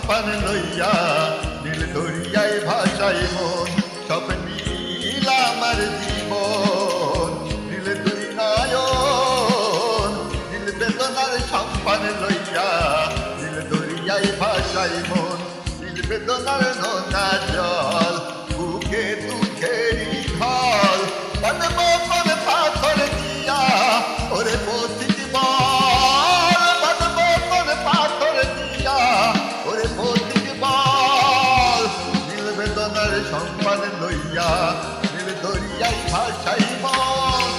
সম্পান লইয়া নীল দরিয়ায় ভাসাই মন সব নীল আমার জীবন নীল দুই নয়ন নীল বেদনার সম্পান লইয়া নীল দরিয়ায় ভাসাই মন নীল বেদনার নোনা জল বুকে দুঃখেরই ঢল বাঁধব কোন পাথর দিয়া ওরে পথিক বল বাঁধব কোন পাথর দিয়া ওরে পথিক বল নীল বেদনার সম্পান লইয়া নীল দরিয়ায় ভাসাই মন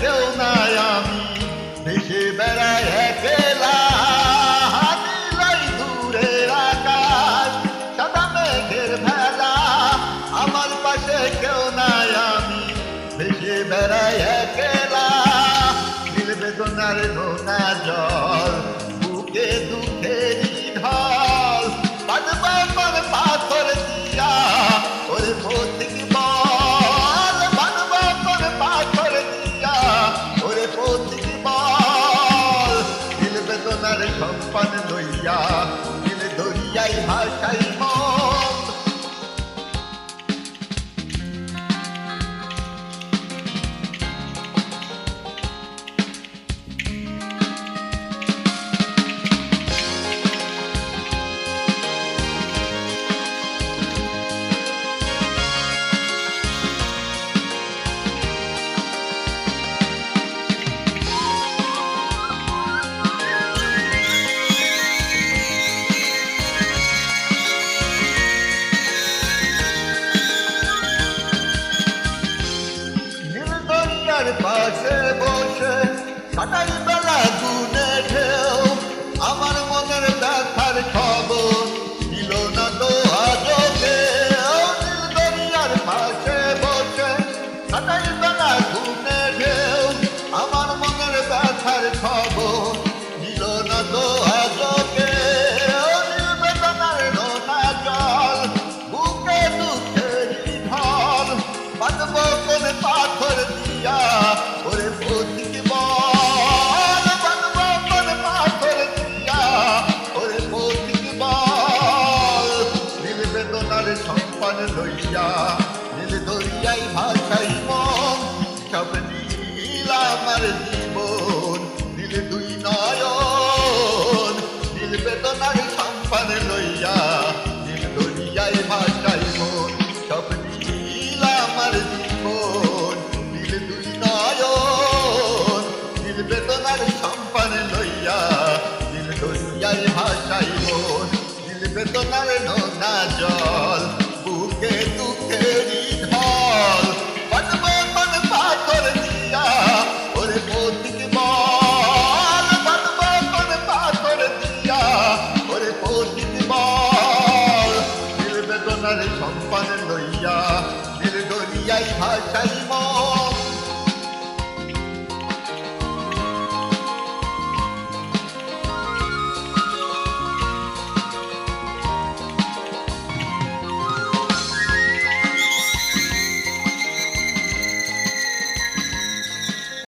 কেউ নাই আমি ভেসে বেড়াই একলা নীলাই দূরের আকাশ সাদা মেঘের ভেলা আমার পাশে কেউ নাই আমি ভেসে বেড়াই একলা নীল বেদনার নোনা জল বুকে দুঃখেরই ঢল বাঁধব কোন পাথর দিয়া ওরে পথিক বল বাঁধব কোন পাথর দিয়া ওরে পথিক বল নীল বেদনার সম্পান লইয়া নীল দরিয়ায় ভাসাই মন পাশে বসে কাটাই বেলা গুনে ঢেউ আমার মনের ব্যথার খবর ছিল না তো আজও কেউ নীল দরিয়ার পাশে বসে কাটাই বেলা গুনে ঢেউ আমার মনের ব্যথার খবর ছিল না তো আজও কেউ নীল বেদনার নোনা জল বুকে দুঃখেরই ঢল বাঁধব কোন পাথর দিয়া ওরে পথিক বল বাঁধব কোন পাথর দিয়া ওরে পথিক বল নীল বেদনার সম্পান লইয়া নীল দরিয়ায় ভাসাই মন সব নীল আমার জীবন নীল দুই নয়ন নীল বেদনার সম্পান লইয়া নীল দরিয়ায় ভাসাই মন সব নীল আমার জীবন নীল দুই নয়ন নীল বেদনার সম্পান লইয়া নীল দরিয়ায় ভাসাই মন নীল বেদনার নোনা জল বুকে দুঃখেরই ঢল বাঁধব কোন পাথর দিয়া ওরে পথিক বল বাঁধব কোন পাথর দিয়া ওরে পথিক বল নীল বেদনার সম্পান লইয়া নীল দরিয়ায় ভাসাই মন